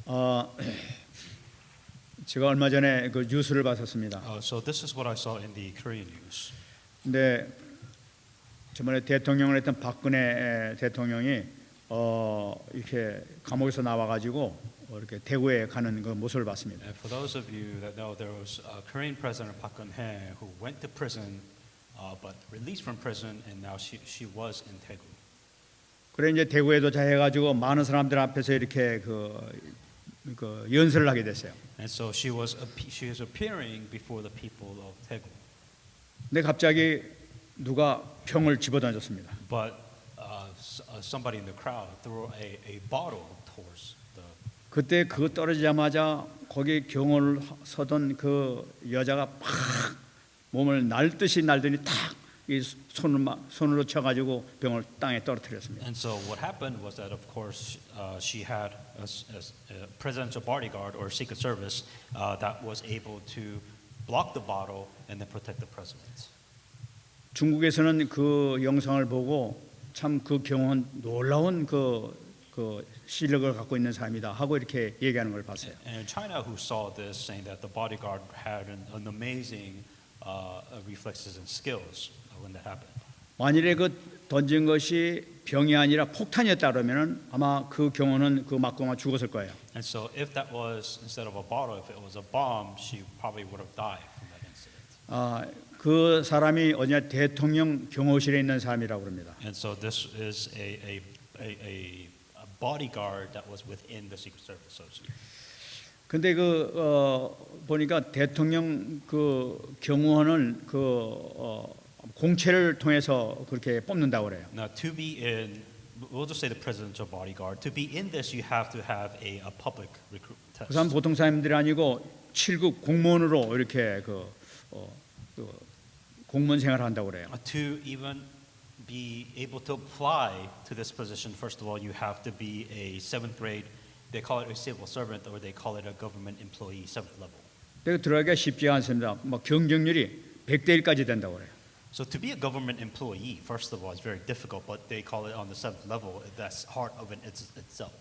어, 제가 얼마 전에 그 뉴스를 봤었습니다. So this is what I saw in the Korean news. 근데 저번에 대통령을 했던 박근혜 대통령이 이렇게 감옥에서 나와가지고 이렇게 대구에 가는 그 모습을 봤습니다. And for those of you that know, there was a Korean president Park Geun-hye who went to prison, but released from prison, and now she was in Daegu. 그래 이제 대구에 도착해가지고 많은 사람들 앞에서 이렇게 그 연설을 하게 됐어요. And so she was appearing before the people of Daegu. 근데 갑자기 누가 병을 집어던졌습니다. But somebody in the crowd threw a bottle towards the. 그때 그거 떨어지자마자 거기 경호를 서던 그 여자가 팍 몸을 날듯이 날더니 탁 이 손으로 쳐가지고 병을 땅에 떨어뜨렸습니다. And so what happened was that, of course, she had a presidential bodyguard or secret service that was able to block the bottle and then protect the president. 중국에서는 그 영상을 보고 참 그 경호는 놀라운 그 실력을 갖고 있는 사람이다 하고 이렇게 얘기하는 걸 봤어요. And in China, who saw this, saying that the bodyguard had an amazing reflexes and skills when that happened. 만일에 그 던진 것이 병이 아니라 폭탄이었다 그러면은 아마 그 경호는 그 맞고 죽었을 거예요. And so, if that was instead of a bottle, if it was a bomb, she probably would have died from that incident. 그 사람이 어디냐 대통령 경호실에 있는 사람이라고 합니다. And so, this is a bodyguard that was within the Secret Service, so to speak. 근데 보니까 대통령 그 경호원을 공채를 통해서 그렇게 뽑는다고 그래요. Now, to be in, we'll just say the presidential bodyguard. To be in this, you have to have a public recruitment test. 그 사람 보통 사람들이 아니고 7급 공무원으로 이렇게 공무원 생활을 한다고 그래요. To even be able to apply to this position, first of all, you have to be a 7th grade. They call it a civil servant, or they call it a government employee, 7th level. 내가 들어가기가 쉽지 않습니다. 뭐 경쟁률이 100대 1까지 된다고 그래요. So to be a government employee, first of all, is very difficult, but they call it on the 7th level. That's part of it itself.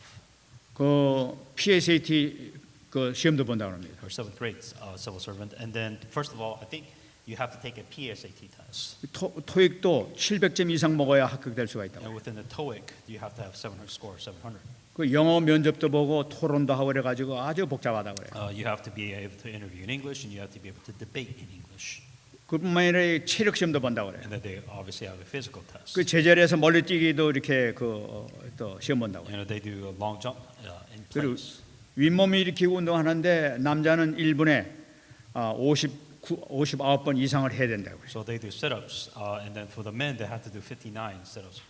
그 PSAT 그 시험도 본다고 합니다. Or 7th grade civil servant, and then first of all, I think you have to take a PSAT test. 토익도 700점 이상 먹어야 합격될 수가 있다고. And within the TOEIC, you have to have 700 score, 700. 그 영어 면접도 보고 토론도 하고 그래 가지고 아주 복잡하다고 그래요. You have to be able to interview in English, and you have to be able to debate in English. 그뿐만 아니라 체력 시험도 본다고 그래요. And then they obviously have a physical test. 그 제자리에서 멀리 뛰기도 이렇게 또 시험 본다고. You know, they do a long jump in 그리고 place. 윗몸 일으키고 운동하는데 남자는 1분에 59번 이상을 해야 된다고. So they do sit-ups, and then for the men, they have to do 59 sit-ups.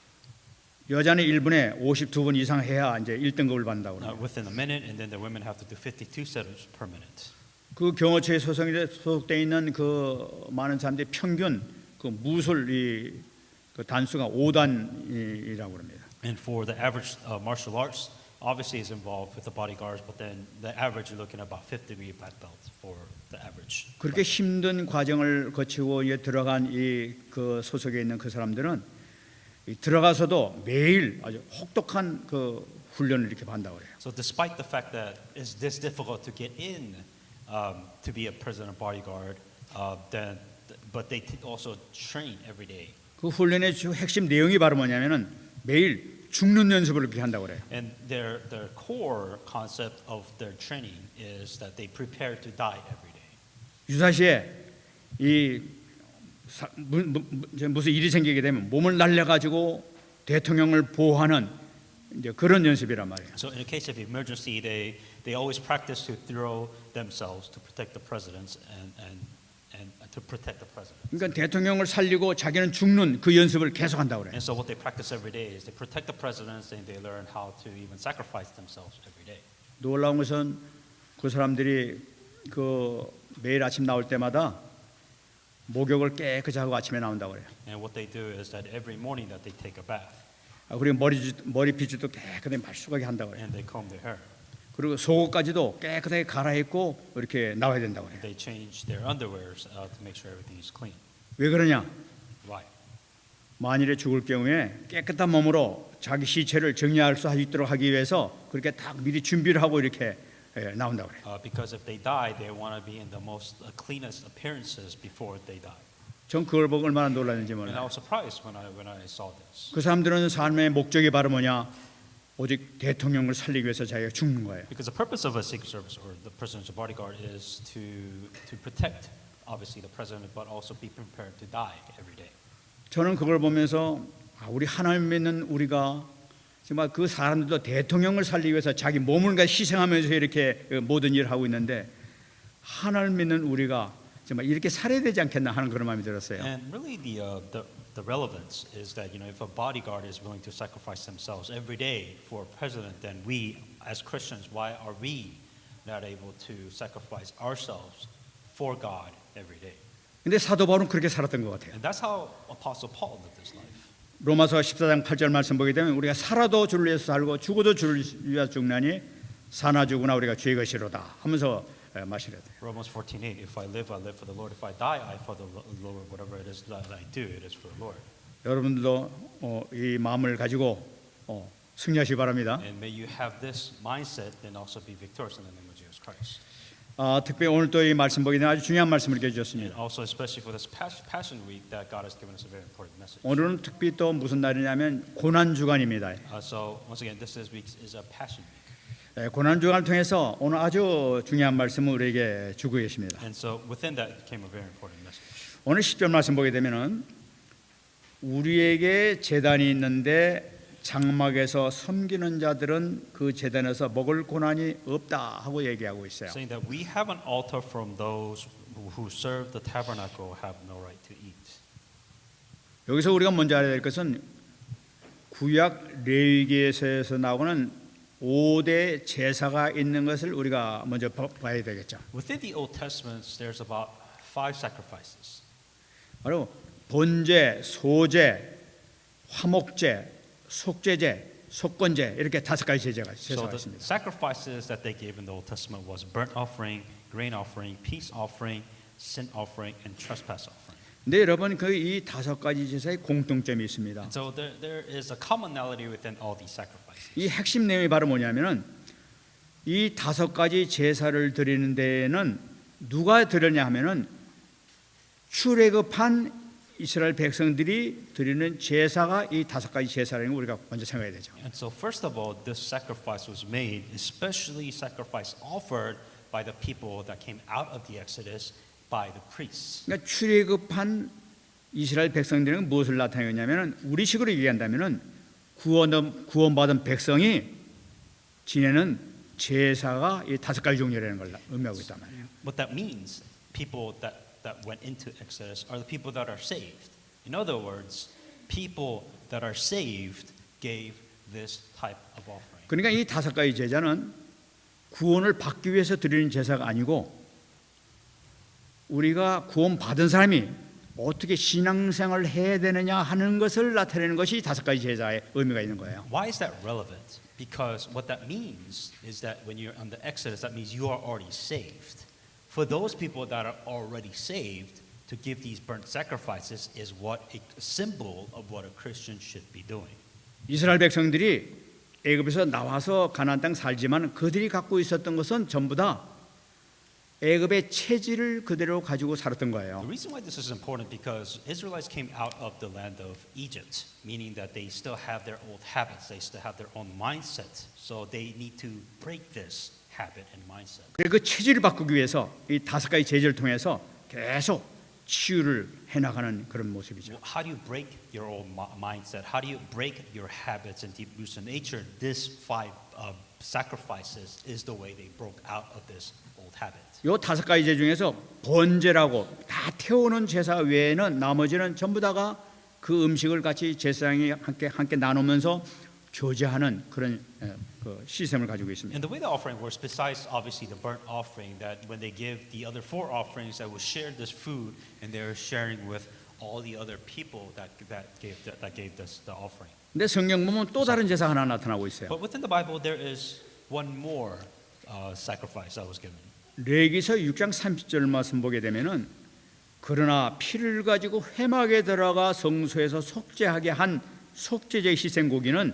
여자는 1분에 52번 이상 해야 이제 1등급을 받는다고. Within a minute, and then the women have to do 52 sit-ups per minute. 그 경호처에 소속돼 있는 그 많은 사람들이 평균 그 무술 그 단수가 5단이라고 합니다. And for the average martial arts, obviously is involved with the bodyguards, but then the average you're looking at about 5th degree black belt for the average. 그렇게 힘든 과정을 거치고 들어간 그 소속에 있는 그 사람들은 들어가서도 매일 아주 혹독한 그 훈련을 이렇게 받는다고 그래요. So despite the fact that it's this difficult to get in to be a president bodyguard, but they also train every day. 그 훈련의 핵심 내용이 바로 뭐냐면은 매일 죽는 연습을 이렇게 한다고 그래요. And their core concept of their training is that they prepare to die every day. 유사시에 무슨 일이 생기게 되면 몸을 날려가지고 대통령을 보호하는 이제 그런 연습이란 말이에요. So in a case of emergency, they always practice to throw themselves to protect the presidents and to protect the president. 그러니까 대통령을 살리고 자기는 죽는 그 연습을 계속한다고 그래요. And so what they practice every day is they protect the presidents and they learn how to even sacrifice themselves every day. 놀라운 것은 그 사람들이 그 매일 아침 나올 때마다 목욕을 깨끗이 하고 아침에 나온다고 그래요. And what they do is that every morning that they take a bath. 그리고 머리빗도 깨끗하게 말쑥하게 한다고 그래요. And they comb their hair. 그리고 속옷까지도 깨끗하게 갈아입고 이렇게 나와야 된다고 그래요. They change their underwears to make sure everything is clean. 왜 그러냐? Why? 만일에 죽을 경우에 깨끗한 몸으로 자기 시체를 정리할 수 있도록 하기 위해서 그렇게 딱 미리 준비를 하고 이렇게 나온다고 그래요. Because if they die, they want to be in the most cleanest appearances before they die. 전 그걸 보고 얼마나 놀랐는지 And I 몰라요. was surprised when I saw this. 그 사람들은 삶의 목적이 바로 뭐냐? 오직 대통령을 살리기 위해서 자기가 죽는 거예요. Because the purpose of a Secret Service or the presidential bodyguard is to protect, obviously, the president, but also be prepared to die every day. 저는 그걸 보면서 우리 하나님 믿는 우리가 정말 그 사람들도 대통령을 살리기 위해서 자기 몸을 희생하면서 이렇게 모든 일을 하고 있는데 하나님 믿는 우리가 정말 이렇게 살아야 되지 않겠나 하는 그런 마음이 들었어요. And really, the relevance is that if a bodyguard is willing to sacrifice themselves every day for a president, then we, as Christians, why are we not able to sacrifice ourselves for God every day? 근데 사도 바울은 그렇게 살았던 것 같아요. And that's how Apostle Paul lived his life. 로마서 14장 8절 말씀 보게 되면 우리가 살아도 주를 위해서 살고 죽어도 주를 위해서 죽나니 사나 죽으나 우리가 주의 것이로다 하면서 마시려 돼요. Romans 14:8. If I live for the Lord. If I die, I for the Lord. Whatever it is that I do, it is for the Lord. 여러분들도 이 마음을 가지고 승리하시기 바랍니다. And may you have this mindset and also be victorious in the name of Jesus Christ. 특별히 오늘 또 이 말씀 보게 되면 아주 중요한 말씀을 이렇게 And 주셨습니다. also, especially for this Passion Week, that God has given us a very important message. 오늘은 특별히 또 무슨 날이냐면 고난 주간입니다. So once again, this week is a Passion Week. 고난 주간을 통해서 오늘 아주 중요한 말씀을 우리에게 주고 계십니다. And so within that came a very important message. 오늘 10절 말씀 보게 되면은 우리에게 제단이 있는데 장막에서 섬기는 자들은 그 제단에서 먹을 고난이 없다 하고 얘기하고 있어요. Saying that we have an altar from those who serve the tabernacle have no right to eat. 여기서 우리가 먼저 알아야 될 것은 구약 레위기에서 나오는 5대 제사가 있는 것을 우리가 먼저 봐야 되겠죠. Within the Old Testament, there's about 5 sacrifices. 바로 번제, 소제, 화목제, 속죄제, 속건제 이렇게 5가지 제사가 So the 있습니다. sacrifices that they gave in the Old Testament was burnt offering, grain offering, peace offering, sin offering, and trespass offering. 근데 여러분 그 이 5가지 제사의 공통점이 있습니다. And so there is a commonality within all these sacrifices. 이 핵심 내용이 바로 뭐냐면은 이 5가지 제사를 드리는 데에는 누가 드렸냐 하면은 출애굽한 이스라엘 백성들이 드리는 제사가 이 5가지 제사라는 걸 우리가 먼저 생각해야 되죠. And so first of all, this sacrifice was made, especially sacrifice offered by the people that came out of the Exodus by the priests. 그러니까 출애굽한 이스라엘 백성들은 무엇을 나타내냐면은 우리식으로 얘기한다면은 구원받은 백성이 지내는 제사가 이 5가지 종류라는 걸 의미하고 있단 말이에요. What that means, people that went into Exodus are the people that are saved. In other words, people that are saved gave this type of offering. 그러니까 이 5가지 제사는 구원을 받기 위해서 드리는 제사가 아니고 우리가 구원받은 사람이 어떻게 신앙생활을 해야 되느냐 하는 것을 나타내는 것이 5가지 제사의 의미가 있는 거예요. Why is that relevant? Because what that means is that when you're on the Exodus, that means you are already saved. For those people that are already saved, to give these burnt sacrifices is what a symbol of what a Christian should be doing. 이스라엘 백성들이 애굽에서 나와서 가나안 땅 살지만 그들이 갖고 있었던 것은 전부 다 애굽의 체질을 그대로 가지고 살았던 The 거예요. reason why this is important because Israelites came out of the land of Egypt, meaning that they still have their old habits, they still have their own mindset. So they need to break this habit and mindset. 그 체질을 바꾸기 위해서 이 5가지 제사를 통해서 계속 치유를 해나가는 그런 모습이죠. How do you break your old mindset? How do you break your habits and deep roots in nature? This 5 sacrifices is the way they broke out of this old habit. 요 5가지 제사 중에서 번제라고 다 태우는 제사 외에는 나머지는 전부 다가 그 음식을 같이 제사장이 함께 나누면서 교제하는 그런 그 시스템을 가지고 있습니다. And the way the offering works, besides obviously the burnt offering, that when they give the other 4 offerings, that will share this food, and they're sharing with all the other people that gave this the offering. 근데 성경 보면 또 다른 제사 하나 나타나고 있어요. But within the Bible, there is one more sacrifice that was given. 레위기서 6장 30절 말씀 보게 되면은 그러나 피를 가지고 회막에 들어가 성소에서 속죄하게 한 속죄제 희생고기는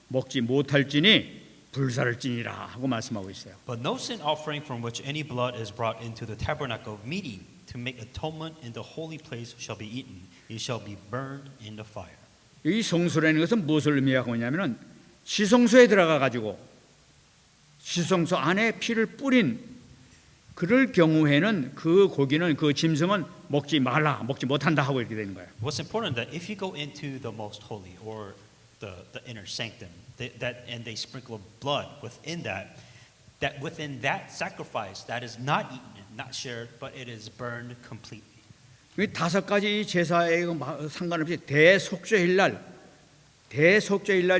먹지 못할지니 불살을지니라 하고 말씀하고 있어요. But no sin offering from which any blood is brought into the tabernacle of meeting to make atonement in the holy place shall be eaten. It shall be burned in the fire. 이 성소라는 것은 무엇을 의미하고 있냐면은 지성소에 들어가 가지고 지성소 안에 피를 뿌린 그럴 경우에는 그 고기는 그 짐승은 먹지 말라, 먹지 못한다 하고 이렇게 되는 거예요. What's important that if you go into the most holy or the inner sanctum, and they sprinkle blood within that within that sacrifice that is not eaten, not shared, but it is burned completely. 이 다섯 가지 제사에 상관없이 대속죄일날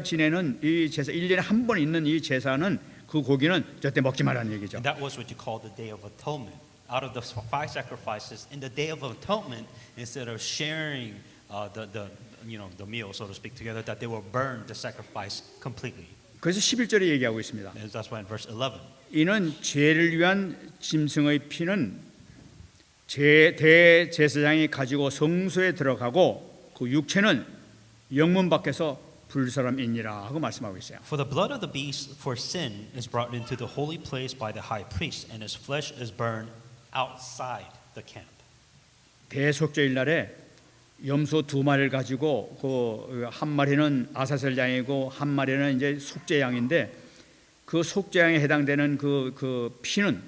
지내는 이 제사 1년에 한 번 있는 이 제사는 그 고기는 절대 먹지 말라는 얘기죠. And that was what you call the Day of Atonement. Out of the 5 sacrifices, in the Day of Atonement, instead of sharing the meal, so to speak, together, that they will burn the sacrifice completely. 그래서 11절에 얘기하고 있습니다. And that's why in verse 11. 이는 죄를 위한 짐승의 피는 대제사장이 가지고 성소에 들어가고 그 육체는 영문 밖에서 불사람이니라 하고 말씀하고 있어요. For the blood of the beast for sin is brought into the holy place by the high priest, and his flesh is burned outside the camp. 대속죄일 날에 염소 2마리를 가지고 그 한 마리는 아사셀 양이고 한 마리는 이제 속죄 양인데 그 속죄 양에 해당되는 그 피는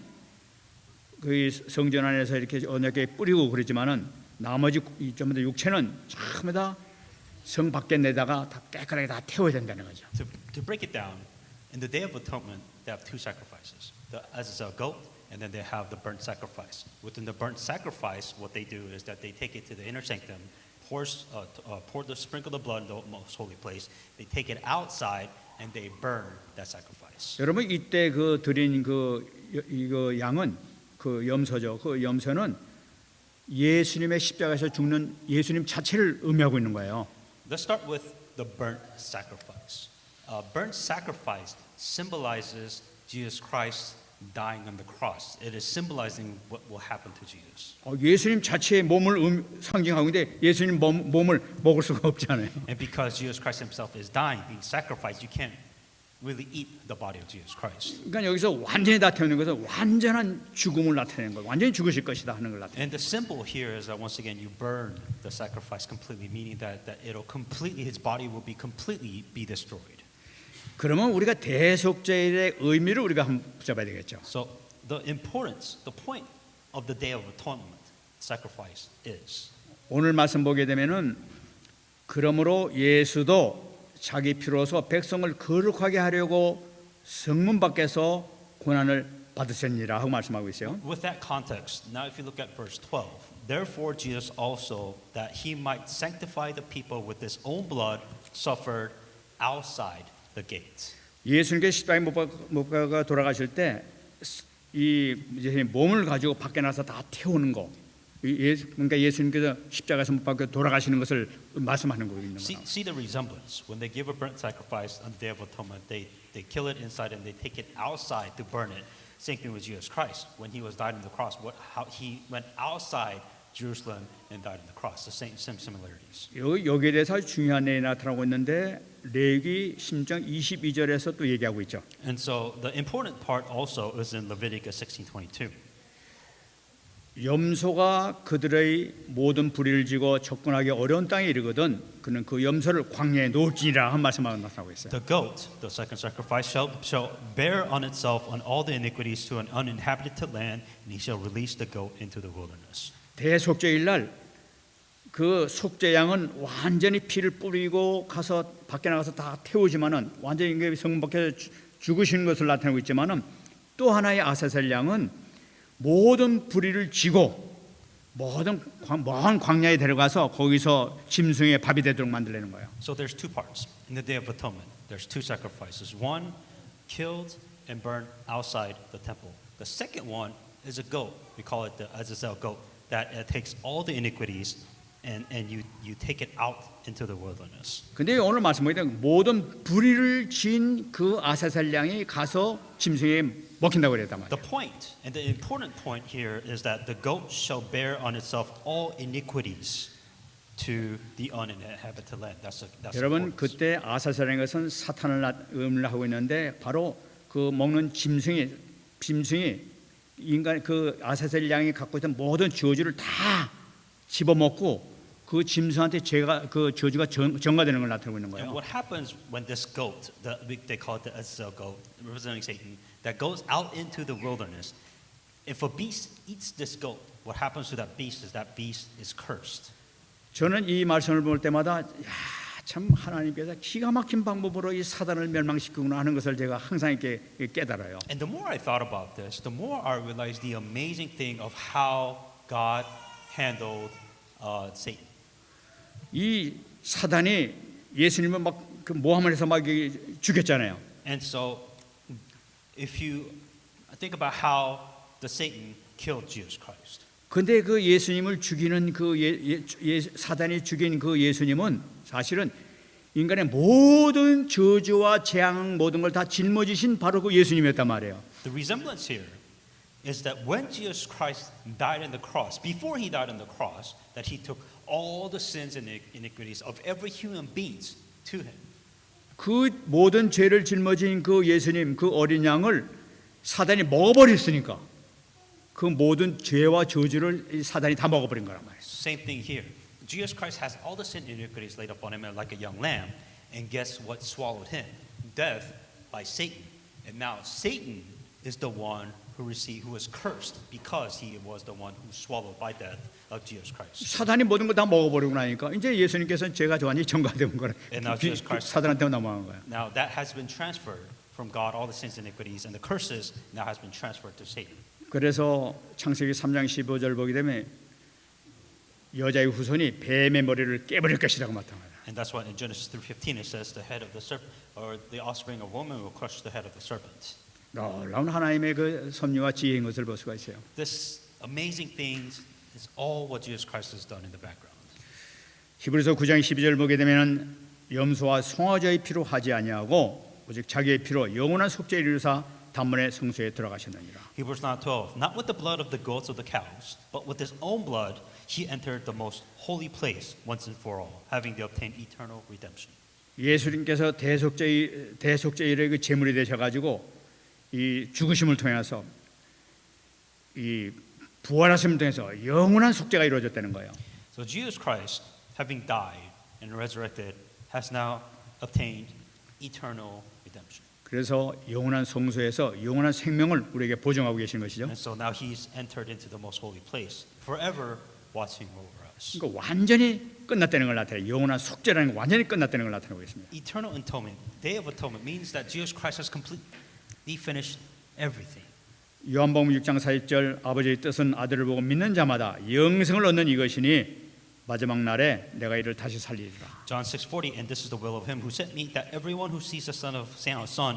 그 성전 안에서 이렇게 언약에 뿌리고 그러지만은 나머지 전부 다 육체는 전부 다 성 밖에 내다가 다 깨끗하게 다 태워야 된다는 거죠. To break it down, in the Day of Atonement, they have 2 sacrifices: the Azazel goat, and then they have the burnt sacrifice. Within the burnt sacrifice, what they do is that they take it to the inner sanctum, sprinkle the blood in the most holy place. They take it outside and they burn that sacrifice. 여러분 이때 그 드린 이거 양은 그 염소죠. 그 염소는 예수님의 십자가에서 죽는 예수님 자체를 의미하고 있는 거예요. Let's start with the burnt sacrifice. Burnt sacrifice symbolizes Jesus Christ dying on the cross. It is symbolizing what will happen to Jesus. 예수님 자체의 몸을 상징하고 있는데 예수님 몸을 먹을 수가 없잖아요. And because Jesus Christ himself is dying, being sacrificed, you can't really eat the body of Jesus Christ. 그러니까 여기서 완전히 나타내는 것은 완전한 죽음을 나타내는 거예요. 완전히 죽으실 것이다 하는 걸 나타내는. And the symbol here is that once again you burn the sacrifice completely, meaning that his body will be completely be destroyed. 그러면 우리가 대속죄의 의미를 우리가 한번 붙잡아야 되겠죠. So the point of the Day of Atonement, sacrifice is. 오늘 말씀 보게 되면은 그러므로 예수도 자기 피로서 백성을 거룩하게 하려고 성문 밖에서 고난을 받으셨니라 하고 말씀하고 있어요. With that context, now if you look at verse 12, therefore Jesus also, that he might sanctify the people with his own blood, suffered outside the gates. 예수님께 십자가에 못 박아 돌아가실 때 이 몸을 가지고 밖에 나서 다 태우는 거. 그러니까 예수님께서 십자가에서 못 박혀 돌아가시는 것을 말씀하는 거거든요. See the resemblance. When they give a burnt sacrifice on the Day of Atonement, they kill it inside and they take it outside to burn it. Same thing with Jesus Christ. When he was died on the cross, how he went outside Jerusalem and died on the cross. The same similarities. 여기에 대해서 아주 중요한 내용이 나타나고 있는데 레위기 10장 22절에서 또 얘기하고 있죠. And so the important part also is in Leviticus 16:22. 염소가 그들의 모든 불의를 지고 접근하기 어려운 땅에 이르거든 그는 그 염소를 광야에 놓을지니라 한 말씀하고 나타나고 있어요. The goat, the second sacrifice, shall bear on itself on all the iniquities to an uninhabited land, and he shall release the goat into the wilderness. 대속죄일 날 그 속죄양은 완전히 피를 뿌리고 가서 밖에 나가서 다 태우지만은 완전히 성문 밖에 죽으시는 것을 나타내고 있지만은 또 하나의 아사셀 양은 모든 불의를 지고 모든 먼 광야에 데려가서 거기서 짐승의 밥이 되도록 만들려는 거예요. So there's 2 parts in the Day of Atonement. There's 2 sacrifices. One killed and burned outside the temple. The second one is a goat. We call it the Azazel goat that takes all the iniquities and you take it out into the wilderness. 근데 오늘 말씀 보니까 모든 불의를 지은 그 아사셀 양이 가서 짐승에 먹힌다고 그랬단 말이에요. The point, and the important point here, is that the goat shall bear on itself all iniquities to the uninhabited land. That's the 여러분 point. 그때 아사셀이라는 것은 사탄을 의미하고 있는데 바로 그 먹는 짐승이 인간 그 아사셀 양이 갖고 있던 모든 저주를 다 집어먹고 그 짐승한테 그 저주가 전가되는 걸 나타내고 있는 And 거예요. what happens when this goat, they call it the Azazel goat, representing Satan, that goes out into the wilderness, if a beast eats this goat, what happens to that beast is cursed. 저는 이 말씀을 볼 때마다 참 하나님께서 기가 막힌 방법으로 이 사단을 멸망시키구나 하는 것을 제가 항상 이렇게 깨달아요. And the more I thought about this, the more I realized the amazing thing of how God handled Satan. 이 사단이 예수님을 막 그 모함을 해서 막 죽였잖아요. And so, if you think about how the Satan killed Jesus Christ, 근데 그 예수님을 죽이는 사단이 죽인 그 예수님은 사실은 인간의 모든 저주와 재앙 모든 걸 다 짊어지신 바로 그 예수님이었단 말이에요. the resemblance here is that when Jesus Christ died on the cross, before he died on the cross, that he took all the sins and iniquities of every human beings to him. 그 모든 죄를 짊어진 그 예수님 그 어린 양을 사단이 먹어버렸으니까 그 모든 죄와 저주를 이 사단이 다 먹어버린 거란 말이에요. Same thing here. Jesus Christ has all the sin and iniquities laid upon him like a young lamb, and guess what swallowed him? Death by Satan. And now Satan is the one who was cursed because he was the one who swallowed by death of Jesus Christ. 사단이 모든 거 다 먹어버리고 나니까 이제 예수님께서는 죄가 완전히 전가된 거라. And now Jesus Christ, 사단한테 넘어간 거야. now that has been transferred from God, all the sins and iniquities, and the curses now has been transferred to Satan. 그래서 창세기 3장 15절 보게 되면 여자의 후손이 뱀의 머리를 깨버릴 것이라고 나타나요. And that's why in Genesis 3:15 it says the head of the serpent, or the offspring of woman will crush the head of the serpent. 놀라운 하나님의 그 섭리와 지혜인 것을 볼 수가 있어요. This amazing things is all what Jesus Christ has done in the background. 히브리서 9장 12절 보게 되면 염소와 송아지의 피로 하지 아니하고 오직 자기의 피로 영원한 속죄를 이루사 단번에 성소에 들어가셨느니라. Hebrews 9:12. Not with the blood of the goats or the cows, but with his own blood he entered the most holy place once and for all, having obtained eternal redemption. 예수님께서 대속죄일의 그 제물이 되셔가지고 이 죽으심을 통해서 이 부활하심을 통해서 영원한 속죄가 이루어졌다는 거예요. So Jesus Christ, having died and resurrected, has now obtained eternal redemption. 그래서 영원한 성소에서 영원한 생명을 우리에게 보증하고 계신 것이죠. And so now he's entered into the most holy place, forever watching over us. 그러니까 완전히 끝났다는 걸 나타내요. 영원한 속죄라는 게 완전히 끝났다는 걸 나타내고 있습니다. Eternal atonement, Day of Atonement, means that Jesus Christ has completely finished everything. 요한복음 6장 40절 아버지의 뜻은 아들을 보고 믿는 자마다 영생을 얻는 이것이니 마지막 날에 내가 이를 다시 살리리라. John 6:40, and this is the will of him who sent me, that everyone who sees the Son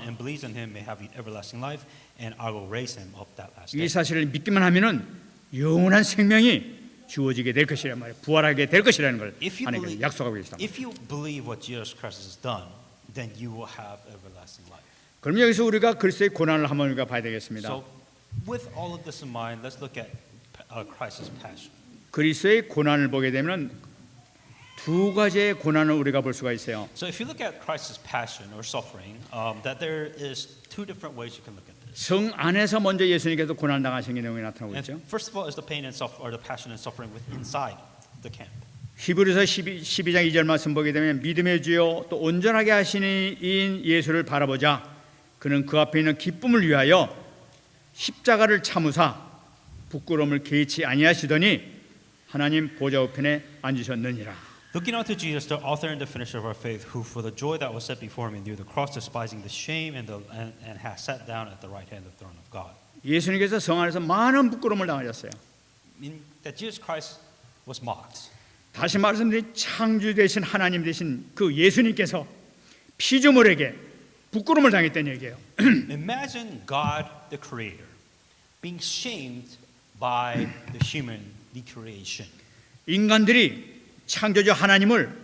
and believes in him may have everlasting life, and I will raise him up that last day. 이 사실을 믿기만 하면은 영원한 생명이 주어지게 될 것이란 말이에요. 부활하게 될 것이라는 걸 하나님께서 약속하고 계시다. If you believe what Jesus Christ has done, then you will have everlasting life. 그럼 여기서 우리가 그리스도의 고난을 한번 우리가 봐야 되겠습니다. So, with all of this in mind, let's look at Christ's passion. 그리스도의 고난을 보게 되면 두 가지의 고난을 우리가 볼 수가 있어요. So, if you look at Christ's passion or suffering, that there is two different ways you can look at this. 성 안에서 먼저 예수님께서 고난 당하신 게 내용이 나타나고 And 있죠. first of all, is the pain and or the passion and suffering with inside the camp. 히브리서 12장 2절 말씀 보게 되면 믿음의 주요 또 온전하게 하시는 이인 예수를 바라보자. 그는 그 앞에 있는 기쁨을 위하여 십자가를 참으사 부끄러움을 개의치 아니하시더니 하나님 보좌 우편에 앉으셨느니라. Looking unto Jesus, the author and the finisher of our faith, who for the joy that was set before him endured the cross, despising the shame, and has sat down at the right hand of the throne of God. 예수님께서 성 안에서 많은 부끄러움을 당하셨어요. In that Jesus Christ was mocked. 다시 말씀드린 창주 되신 하나님 되신 그 예수님께서 피조물에게 부끄러움을 당했다는 얘기예요. Imagine God, the Creator, being shamed by the creation. 인간들이 창조주 하나님을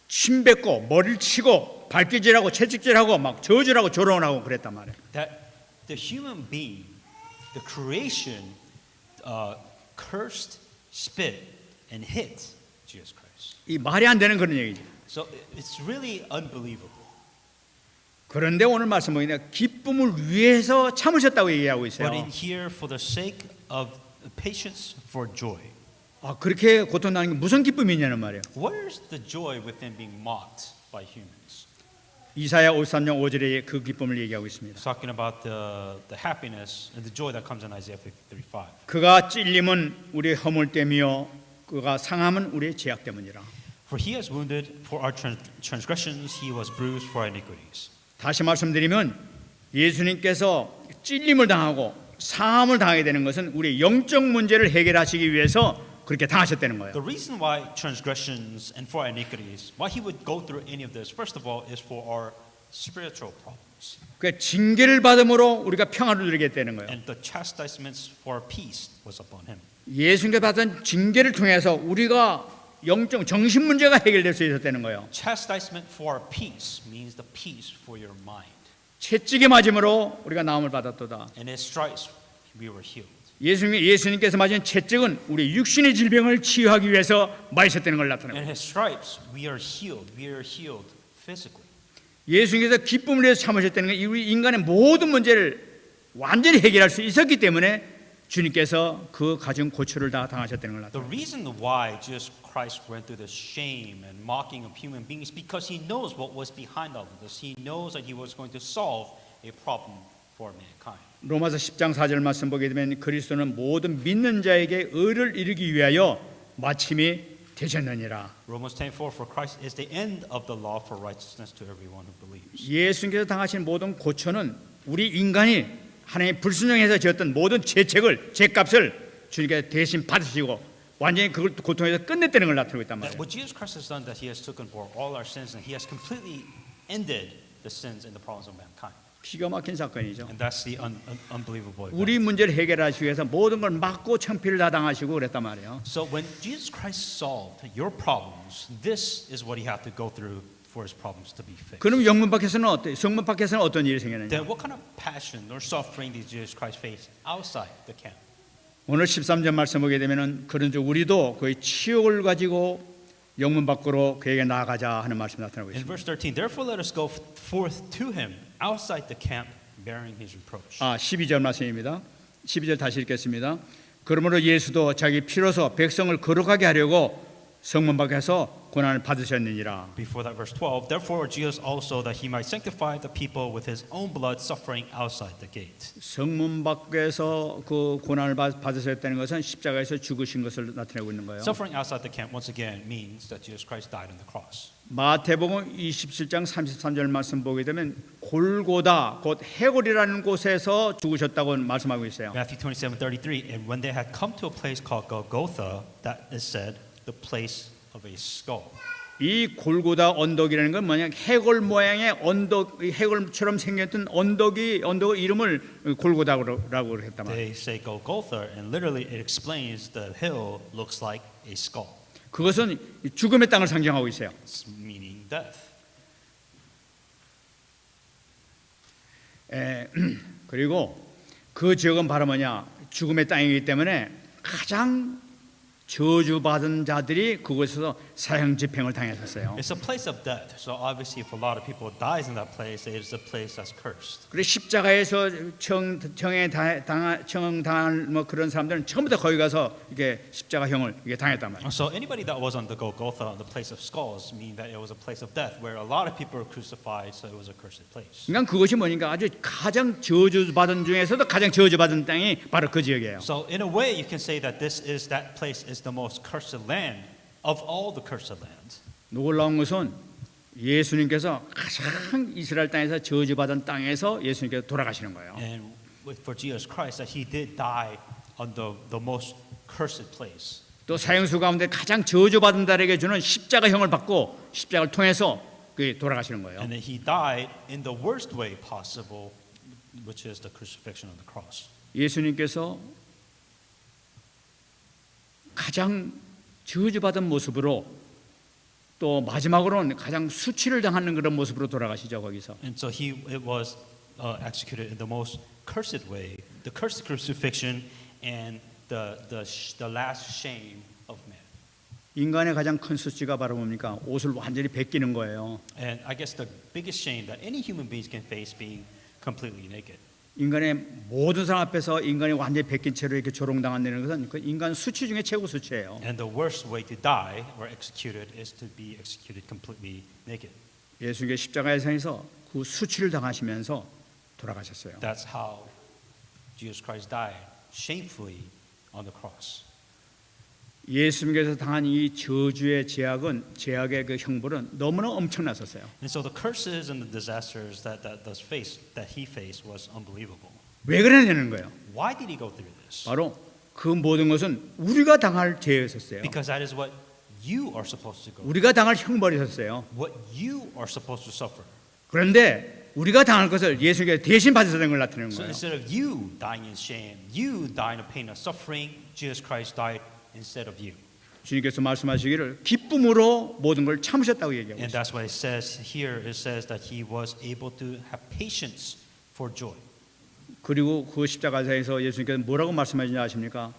침뱉고 머리를 치고 발길질하고 채찍질하고 막 저주하고 조롱하고 그랬단 말이에요. That the human being, the creation, cursed, spit, and hit Jesus Christ. 이 말이 안 되는 그런 얘기죠. So it's really unbelievable. 그런데 오늘 말씀 보니까 기쁨을 위해서 참으셨다고 얘기하고 But in 있어요. here, for the sake of patience, for joy. 아, 그렇게 고통나는 게 무슨 기쁨이냐는 말이에요. Where's the joy within being mocked by humans? 이사야 53장 5절에 그 기쁨을 얘기하고 있습니다. It's talking about the happiness and the joy that comes in Isaiah 53:5. 그가 찔림은 우리의 허물 때문이요 그가 상함은 우리의 죄악 때문이라. For he has wounded for our transgressions, he was bruised for our iniquities. 다시 말씀드리면 예수님께서 찔림을 당하고 상함을 당하게 되는 것은 우리의 영적 문제를 해결하시기 위해서 그렇게 당하셨다는 거예요. The reason why transgressions and for our iniquities, why he would go through any of this, first of all, is for our spiritual problems. 그 징계를 받음으로 우리가 평안을 누리게 되는 거예요. And the chastisements for our peace was upon him. 예수님께 받은 징계를 통해서 우리가 영적 정신 문제가 해결될 수 있었다는 거예요. Chastisement for our peace means the peace for your mind. 채찍에 맞음으로 우리가 나음을 받았도다. And his stripes we were healed. 예수님께서 맞은 채찍은 우리 육신의 질병을 치유하기 위해서 맞으셨다는 걸 나타내요. And his stripes we are healed. We are healed physically. 예수님께서 기쁨을 위해서 참으셨다는 건 우리 인간의 모든 문제를 완전히 해결할 수 있었기 때문에 주님께서 그 가진 고초를 다 당하셨다는 걸 The 나타내요. reason why Jesus Christ went through the shame and mocking of human beings is because he knows what was behind all of this. He knows that he was going to solve a problem for mankind. 로마서 10장 4절 말씀 보게 되면 그리스도는 모든 믿는 자에게 의를 이루기 위하여 마침이 되셨느니라. Romans 10:4 For Christ is the end of the law for righteousness to everyone who believes. 예수님께서 당하신 모든 고초는 우리 인간이 하나님의 불순종해서 지었던 모든 죄값을 주님께서 대신 받으시고 완전히 그걸 고통에서 끝냈다는 걸 나타내고 있단 That 말이에요. what Jesus Christ has done, that he has taken for all our sins and he has completely ended the sins and the problems of mankind. 기가 막힌 사건이죠. And that's the unbelievable event. 우리 문제를 해결하시기 위해서 모든 걸 막고 창피를 다 당하시고 그랬단 말이에요. So when Jesus Christ solved your problems, this is what he had to go through for his problems to be fixed. 그럼 영문 밖에서는 어때? 성문 밖에서는 어떤 일이 생기느냐? Then what kind of passion or suffering did Jesus Christ face outside the camp? 오늘 13절 말씀 보게 되면은 그런 줄 우리도 거의 치욕을 가지고 영문 밖으로 그에게 나아가자 하는 말씀이 나타나고 In 있습니다. verse 13, therefore let us go forth to him outside the camp, bearing his reproach. 12절 말씀입니다. 12절 다시 읽겠습니다. 그러므로 예수도 자기 피로서 백성을 거룩하게 하려고 성문 밖에서 고난을 받으셨느니라. Before that, verse 12, therefore Jesus also, that he might sanctify the people with his own blood, suffering outside the gate. 성문 밖에서 그 고난을 받으셨다는 것은 십자가에서 죽으신 것을 나타내고 있는 거예요. Suffering outside the camp, once again, means that Jesus Christ died on the cross. 마태복음 27장 33절 말씀 보게 되면 골고다 곧 해골이라는 곳에서 죽으셨다고 말씀하고 있어요. Matthew 27:33, and when they had come to a place called Golgotha, that is said, the place of a skull. 이 골고다 언덕이라는 건 뭐냐? 해골 모양의 언덕, 해골처럼 생겼던 언덕의 이름을 골고다라고 했단 말이에요. They say Golgotha, and literally it explains the hill looks like a skull. 그것은 죽음의 땅을 상징하고 있어요. It's meaning death. 그리고 그 지역은 바로 뭐냐? 죽음의 땅이기 때문에 가장 저주받은 자들이 그곳에서 사형 집행을 당했었어요. It's a place of death. So obviously, if a lot of people dies in that place, it is a place that's cursed. 그리고 십자가에서 처형당할 뭐 그런 사람들은 처음부터 거기 가서 이게 십자가형을 이게 당했단 말이에요. So anybody that was on the Golgotha, the place of skulls, mean that it was a place of death where a lot of people were crucified. So it was a cursed place. 그러니까 그것이 뭐니까 아주 가장 저주받은 중에서도 가장 저주받은 땅이 바로 그 지역이에요. So in a way, you can say that that place is the most cursed land of all the cursed lands. 놀라운 것은 예수님께서 가장 이스라엘 땅에서 저주받은 땅에서 예수님께서 돌아가시는 거예요. And for Jesus Christ, that He did die on the most cursed place. 또 사형수 가운데 가장 저주받은 자에게 주는 십자가형을 받고 십자가를 통해서 그 돌아가시는 거예요. And then He died in the worst way possible, which is the crucifixion on the cross. 예수님께서 가장 저주받은 모습으로 또 마지막으로는 가장 수치를 당하는 그런 모습으로 돌아가시죠 거기서. And so it was executed in the most cursed way, the cursed crucifixion and the last shame of man. 인간의 가장 큰 수치가 바로 뭡니까? 옷을 완전히 벗기는 거예요. And I guess the biggest shame that any human beings can face being completely naked. 인간의 모든 사람 앞에서 인간이 완전히 벗긴 채로 이렇게 조롱당한다는 것은 그 인간 수치 중에 최고 수치예요. And the worst way to die or executed is to be executed completely naked. 예수님께 십자가에 상에서 그 수치를 당하시면서 돌아가셨어요. That's how Jesus Christ died, shamefully on the cross. 예수님께서 당한 이 저주의 제약의 그 형벌은 너무나 엄청났었어요. And so the curses and the disasters that he faced was unbelievable. 왜 그러냐는 거예요. Why did he go through this? 바로 그 모든 것은 우리가 당할 죄였었어요. Because that is what you are supposed to go through. 우리가 당할 형벌이었어요. What you are supposed to suffer. 그런데 우리가 당할 것을 예수님께서 대신 받으셨다는 걸 나타내는 So 거예요. instead of you dying in shame, you dying of pain and suffering, Jesus Christ died instead of you. 주님께서 말씀하시기를 기쁨으로 모든 걸 참으셨다고 얘기하고 And 있어요. that's what it says here. It says that he was able to have patience for joy. 그리고 그 십자가에서 예수님께서 뭐라고 말씀하시는지 아십니까?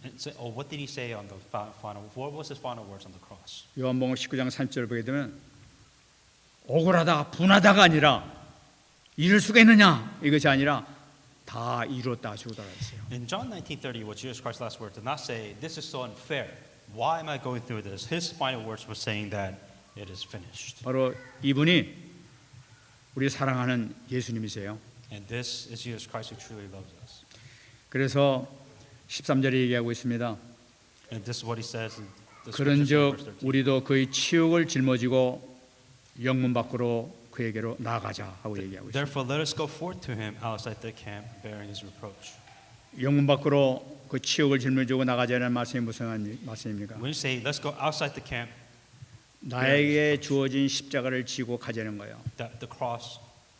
And so, what did he say on the final? What was his final words on the cross? 요한복음 19장 30절을 보게 되면 억울하다 분하다가 아니라 이럴 수가 있느냐 이것이 아니라 다 이뤘다 하시고 돌아갔어요. In John 19:30, what Jesus Christ's last words did not say, "This is so unfair. Why am I going through this?" His final words were saying that it is finished. 바로 이분이 우리 사랑하는 예수님이세요. And this is Jesus Christ who truly loves us. 그래서 13절에 얘기하고 있습니다. And this is what he says in the scripture, 그런즉 verse 13. 우리도 그의 치욕을 짊어지고 영문 밖으로 그에게로 나아가자 하고 얘기하고 있습니다. Therefore, let us go forth to him outside the camp, bearing his reproach. 영문 밖으로 그 치욕을 짊어지고 나가자는 말씀이 무슨 말씀입니까? When you say, "Let's go outside the camp," 나에게 주어진 십자가를 지고 가자는 거예요. that the cross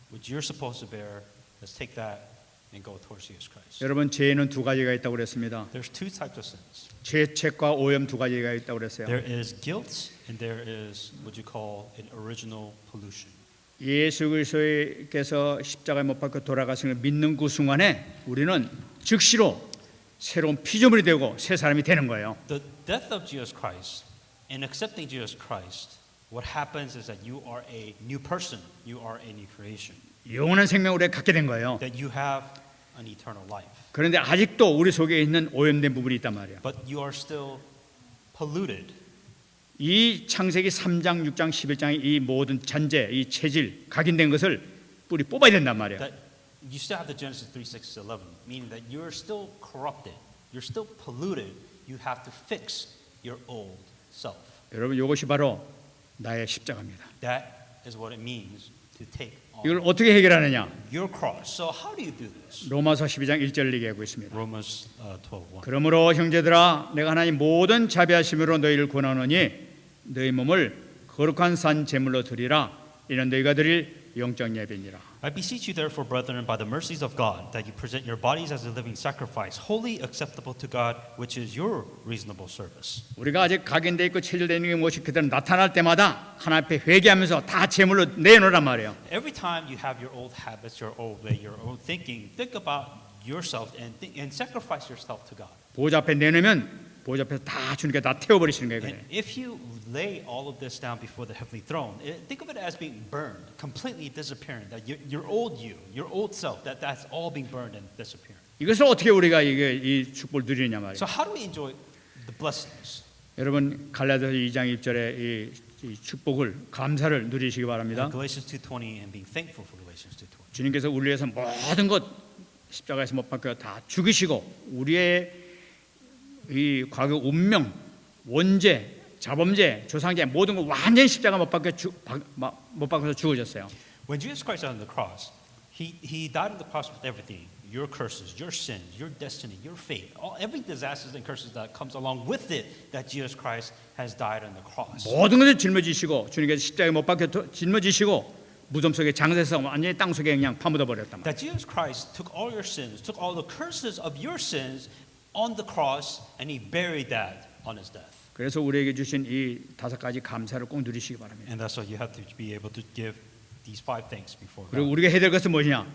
which you're supposed to bear, let's take that and go towards Jesus Christ. 여러분 죄는 두 가지가 있다고 그랬습니다. There's two types of sins. 죄책과 오염 두 가지가 있다고 그랬어요. There is guilt and there is what you call an original pollution. 예수 그리스도께서 십자가에 못 박혀 돌아가신 걸 믿는 그 순간에 우리는 즉시로 새로운 피조물이 되고 새 사람이 되는 거예요. The death of Jesus Christ and accepting Jesus Christ, what happens is that you are a new person. You are a new creation. 영원한 생명을 우리가 갖게 된 거예요. That you have an eternal life. 그런데 아직도 우리 속에 있는 오염된 부분이 있단 말이에요. But you are still polluted. 이 창세기 3장, 6장, 11장의 이 모든 잔재, 이 체질, 각인된 것을 뿌리 뽑아야 된단 말이에요. That you still have the Genesis 3, 6, 11, meaning that you're still corrupted. You're still polluted. You have to fix your old self. 여러분 이것이 바로 나의 십자가입니다. That is what it means to take 이걸 on 어떻게 해결하느냐? your cross. So how do you do this? 로마서 12장 1절을 얘기하고 있습니다. Romans 12:1. 그러므로 형제들아 내가 하나님 모든 자비하심으로 너희를 권하노니 너희 몸을 거룩한 산 제물로 드리라 이는 너희가 드릴 영적 예배니라. I beseech you therefore, brethren, by the mercies of God, that you present your bodies as a living sacrifice, wholly acceptable to God, which is your reasonable service. 우리가 아직 각인돼 있고 체질되어 있는 게 무엇이 그대로 나타날 때마다 하나님 앞에 회개하면서 다 제물로 내놓으란 말이에요. Every time you have your old habits, your old way, your old thinking, think about yourself and sacrifice yourself to God. 보좌 앞에 내놓으면 보좌 앞에서 다 주님께 다 태워버리시는 거예요. And if you lay all of this down before the heavenly throne, think of it as being burned, completely disappearing. That your old you, your old self, that's all being burned and disappearing. 이것을 어떻게 우리가 이 축복을 누리느냐 말이에요. So how do we enjoy the blessings? 여러분 갈라디아서 2장 1절에 이 축복을 감사를 누리시기 바랍니다. Galatians 2:20 and being thankful for Galatians 2:20. 주님께서 우리 위해서 모든 것 십자가에서 못 박혀 다 죽이시고 우리의 이 과거 운명, 원죄, 자범죄, 조상죄 모든 거 완전히 십자가 못 박혀서 죽어졌어요. When Jesus Christ died on the cross, he died on the cross with everything. Your curses, your sins, your destiny, your fate, every disasters and curses that comes along with it, that Jesus Christ has died on the cross. 모든 것을 짊어지시고 주님께서 십자가에 못 박혀 짊어지시고 무덤 속에 장사해서 완전히 땅 속에 그냥 파묻어 버렸단 말이에요. That Jesus Christ took all your sins, took all the curses of your sins on the cross, and he buried that on his death. 그래서 우리에게 주신 이 5가지 감사를 꼭 누리시기 바랍니다. And that's why you have to be able to give these 5 things before 그리고 God. 우리가 해야 될 것은 뭐냐?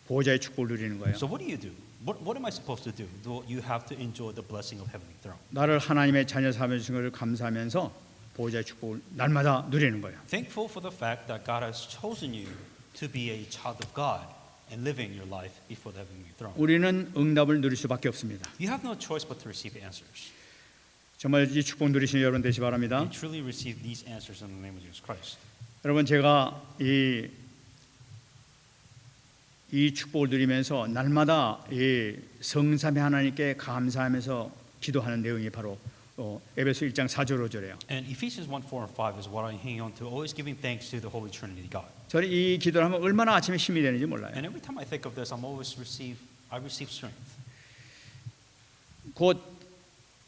보호자의 축복을 누리는 거예요. So what do? What am I supposed to do? You have to enjoy the blessing of heavenly throne. 나를 하나님의 자녀 삼아 주신 것을 감사하면서 보호자의 축복을 날마다 누리는 거예요. Thankful for the fact that God has chosen you to be a child of God and living your life before the heavenly throne. 우리는 응답을 누릴 수밖에 없습니다. You have no choice but to receive answers. 정말 이 축복 누리시는 여러분 되시 바랍니다. You truly receive these answers in the name of Jesus Christ. 여러분 제가 이 축복을 누리면서 날마다 이 성삼위 하나님께 감사하면서 기도하는 내용이 바로 에베소 1장 4절 5절이에요. And Ephesians 1, 4, and 5 is what I hang on to, always giving thanks to the Holy Trinity God. 저는 이 기도를 하면 얼마나 아침에 힘이 되는지 몰라요. And every time I think of this, I receive strength. 곧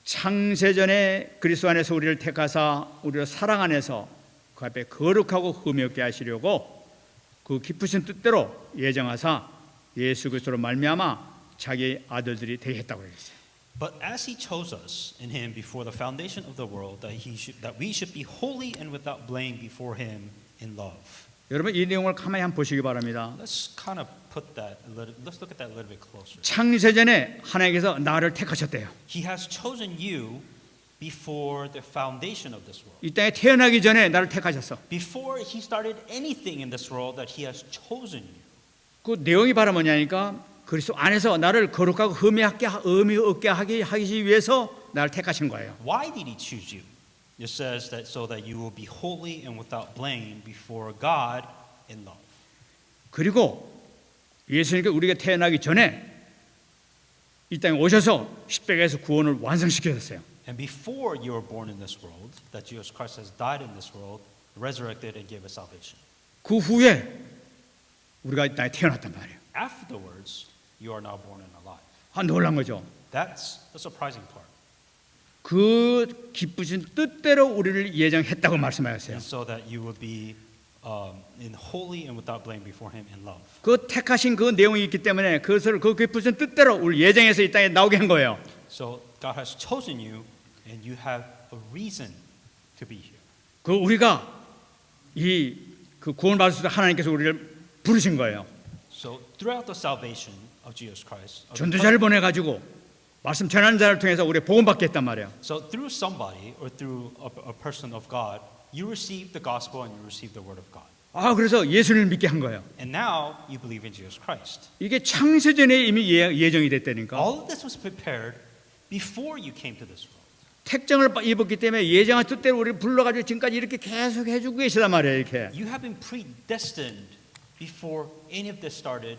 창세전에 그리스도 안에서 우리를 택하사 우리를 사랑 안에서 그 앞에 거룩하고 흠이 없게 하시려고 그 깊으신 뜻대로 예정하사 예수 그리스도로 말미암아 자기 아들들이 되게 했다고 그랬어요. But as He chose us in Him before the foundation of the world, that we should be holy and without blame before Him in love. 여러분 이 내용을 가만히 한번 보시기 바랍니다. Let's kind of let's look at that a little bit closer. 창세전에 하나님께서 나를 택하셨대요. He has chosen you before the foundation of this world. 이 땅에 태어나기 전에 나를 택하셨어. Before He started anything in this world, that He has chosen you. 그 내용이 바로 뭐냐니까 그리스도 안에서 나를 거룩하고 흠이 없게 하기 위해서 나를 택하신 거예요. Why did He choose you? It says that so that you will be holy and without blame before God in love. 그리고 예수님께 우리가 태어나기 전에 이 땅에 오셔서 십자가에서 구원을 완성시키셨어요. And before you were born in this world, that Jesus Christ has died in this world, resurrected and gave us salvation. 그 후에 우리가 이 땅에 태어났단 말이에요. Afterwards, you are now born and alive. 놀란 거죠. That's the surprising part. 그 기쁘신 뜻대로 우리를 예정했다고 말씀하셨어요. And so that you will be in holy and without blame before Him in love. 그 택하신 그 내용이 있기 때문에 그것을 그 기쁘신 뜻대로 우리 예정해서 이 땅에 나오게 한 거예요. So God has chosen you, and you have a reason to be here. 그 우리가 그 구원 받을 때 하나님께서 우리를 부르신 거예요. So throughout the salvation of Jesus Christ, 전도자를 보내 가지고 말씀 전하는 자를 통해서 우리 복음 받게 했단 말이에요. so through somebody or through a person of God, you receive the gospel and you receive the word of God. 그래서 예수님을 믿게 한 거예요. And now you believe in Jesus Christ. 이게 창세전에 이미 예정이 됐다니까. All of this was prepared before you came to this world. 택정을 입었기 때문에 예정한 뜻대로 우리를 불러가지고 지금까지 이렇게 계속 해주고 계시단 말이에요. 이렇게. You have been predestined before any of this started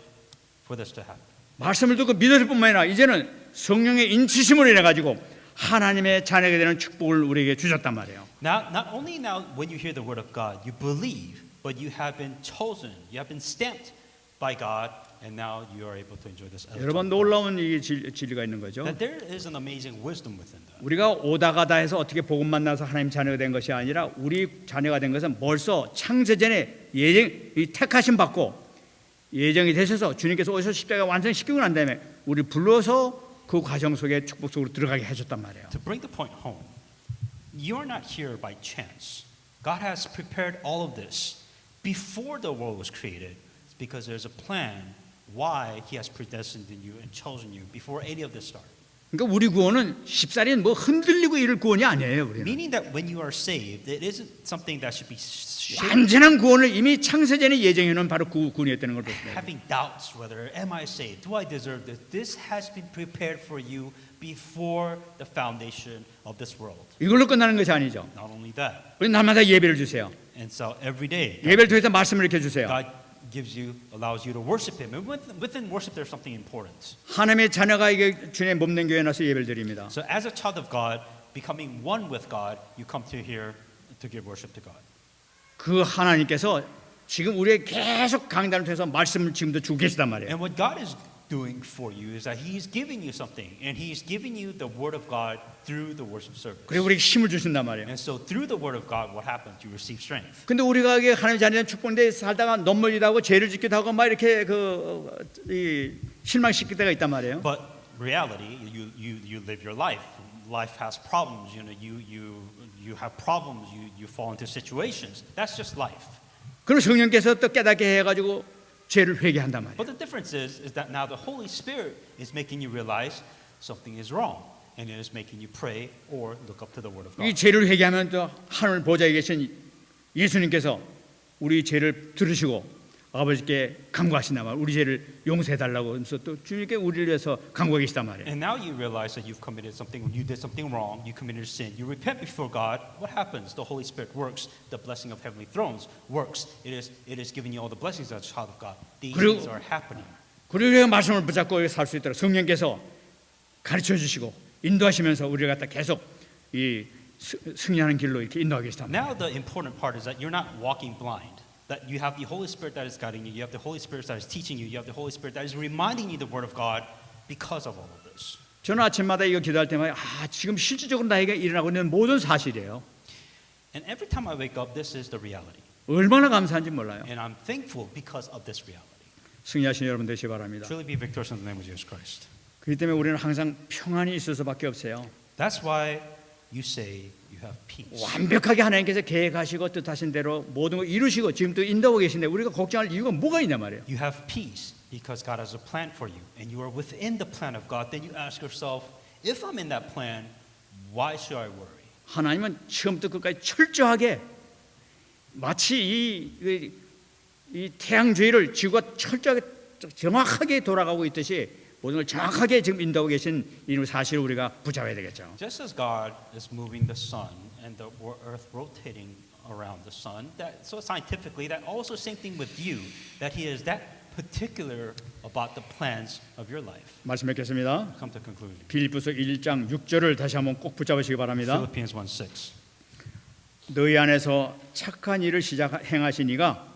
for this to happen. 말씀을 듣고 믿을 뿐만 아니라 이제는 성령의 인치심으로 인해 가지고 하나님의 자녀가 되는 축복을 우리에게 주셨단 말이에요. Now, not only now when you hear the word of God, you believe, but you have been chosen, you have been stamped by God, and now you are able to enjoy this. 여러분 놀라운 이 진리가 있는 거죠. That there is an amazing wisdom within that. 우리가 오다가다 해서 어떻게 복음 만나서 하나님 자녀가 된 것이 아니라 우리 자녀가 된 것은 벌써 창세전에 택하심 받고 예정이 되셔서 주님께서 오셔서 십자가 완성시키고 난 다음에 우리 불러서 그 과정 속에 축복 속으로 들어가게 해줬단 말이에요. To bring the point home, you are not here by chance. God has prepared all of this before the world was created because there's a plan why He has predestined you and chosen you before any of this started. 그러니까 우리 구원은 쉽사리 뭐 흔들리고 이럴 구원이 아니에요. 우리는 Meaning that when you are saved, it isn't something that should be shaken, 완전한 구원을 이미 창세전에 예정해놓은 바로 그 구원이었다는 걸 보십니다. having doubts whether am I saved, do I deserve this? This has been prepared for you before the foundation of this world. 이걸로 끝나는 것이 아니죠. Not only that, 우리 날마다 예배를 주세요. and so every day 예배를 통해서 말씀을 이렇게 주세요. God allows you to worship Him, and within worship there's something important. 하나님의 자녀가 이게 주님의 몸된 교회에 나서 예배를 드립니다. So as a child of God, becoming one with God, you come to here to give worship to God. 그 하나님께서 지금 우리에게 계속 강단을 통해서 말씀을 지금도 주고 계시단 말이에요. And what God is doing for you is that He is giving you something, and He is giving you the Word of God through the worship service. 그리고 우리에게 힘을 주신단 말이에요. And so through the Word of God, what happens? You receive strength. 근데 우리가 이게 하나님 자녀는 축복인데 살다가 넘어지기도 하고 죄를 짓기도 하고 막 이렇게 실망시킬 때가 있단 말이에요. But reality, you live your life life has problems. You have problems. You fall into situations. That's just life. 그리고 성령께서 또 깨닫게 해가지고 죄를 회개한단 말이에요. But the difference is that now the Holy Spirit is making you realize something is wrong, and it is making you pray or look up to the Word of 이 God. 죄를 회개하면 또 하늘 보좌에 계신 예수님께서 우리 죄를 들으시고 아버지께 간구하신단 말이에요. 우리 죄를 용서해 달라고 해서 또 주님께 우리를 위해서 간구하고 계시단 말이에요. And now you realize that you've committed something, when you did something wrong, you committed a sin, you repent before God, what happens? The Holy Spirit works, the blessing of heavenly thrones works. It is giving you all the blessings as a child of God. These 그리고- things are happening. 그리고 우리가 말씀을 붙잡고 살 수 있도록 성령께서 가르쳐 주시고 인도하시면서 우리가 갖다 계속 이 승리하는 길로 이렇게 인도하고 계시단 말이에요. Now the important part is that you're not walking blind. That you have the Holy Spirit that is guiding you, you have the Holy Spirit that is teaching you, you have the Holy Spirit that is reminding you the Word of God because of all of this. 저는 아침마다 이거 기도할 때마다 지금 실질적으로 나에게 일어나고 있는 모든 사실이에요. And every time I wake up, this is the reality. 얼마나 감사한지 몰라요. And I'm thankful because of this reality. 승리하신 여러분 되시기 바랍니다. Truly be victorious in the name of Jesus Christ. 그렇기 때문에 우리는 항상 평안이 있을 수밖에 없어요. That's why you say you have peace. 완벽하게 하나님께서 계획하시고 뜻하신 대로 모든 걸 이루시고 지금 또 인도하고 계신데 우리가 걱정할 이유가 뭐가 있냐 말이에요. You have peace because God has a plan for you, and you are within the plan of God. Then you ask yourself, if I'm in that plan, why should I worry? 하나님은 처음부터 끝까지 철저하게 마치 이 태양주위를 지구가 철저하게 정확하게 돌아가고 있듯이 모든 걸 정확하게 지금 인도하고 계신 이 사실을 우리가 붙잡아야 되겠죠. Just as God is moving the sun and the earth rotating around the sun, that so scientifically, that also same thing with you, that He is that particular about the plans of your life. 말씀 뵙겠습니다. Come to conclusion. 빌립보서 1장 6절을 다시 한번 꼭 붙잡으시기 바랍니다. Philippians 1:6. 너희 안에서 착한 일을 행하신 이가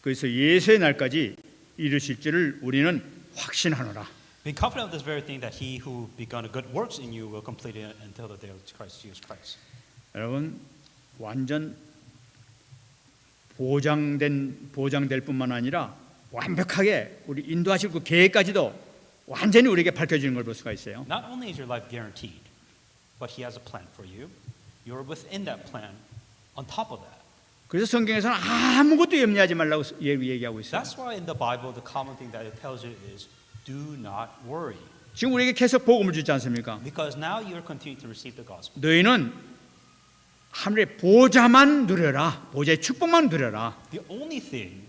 그래서 예수의 날까지 이루실 줄을 우리는 확신하노라. Being confident of this very thing, that He who begun a good works in you will complete it until the day of Christ Jesus Christ. 여러분 완전 보장될 뿐만 아니라 완벽하게 우리 인도하실 그 계획까지도 완전히 우리에게 밝혀지는 걸 볼 수가 있어요. Not only is your life guaranteed, but He has a plan for you. You are within that plan. On top of that, 그래서 성경에서는 아무것도 염려하지 말라고 얘기하고 있어요. that's why in the Bible the common thing that it tells you is do not worry, 지금 우리에게 계속 복음을 주지 않습니까? because now you're continuing to receive the gospel. 너희는 하늘의 보좌만 누려라. 보좌의 축복만 누려라. The only thing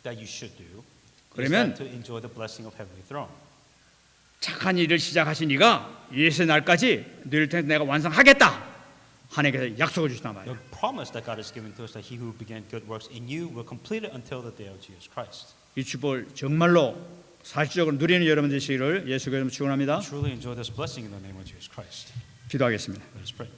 that you should do is 그러면 that to enjoy the blessing of heavenly throne. 착한 일을 시작하신 이가 예수의 날까지 너희를 통해 내가 완성하겠다. 하나님께서 약속을 주시단 말이에요. The promise that God has given to us, that He who began good works in you will complete it until the day of Jesus Christ. 이 축복을 정말로 사실적으로 누리는 여러분 되시기를 예수 그리스도로 축원합니다. Truly enjoy this blessing in the name of Jesus Christ. 기도하겠습니다. Let us pray.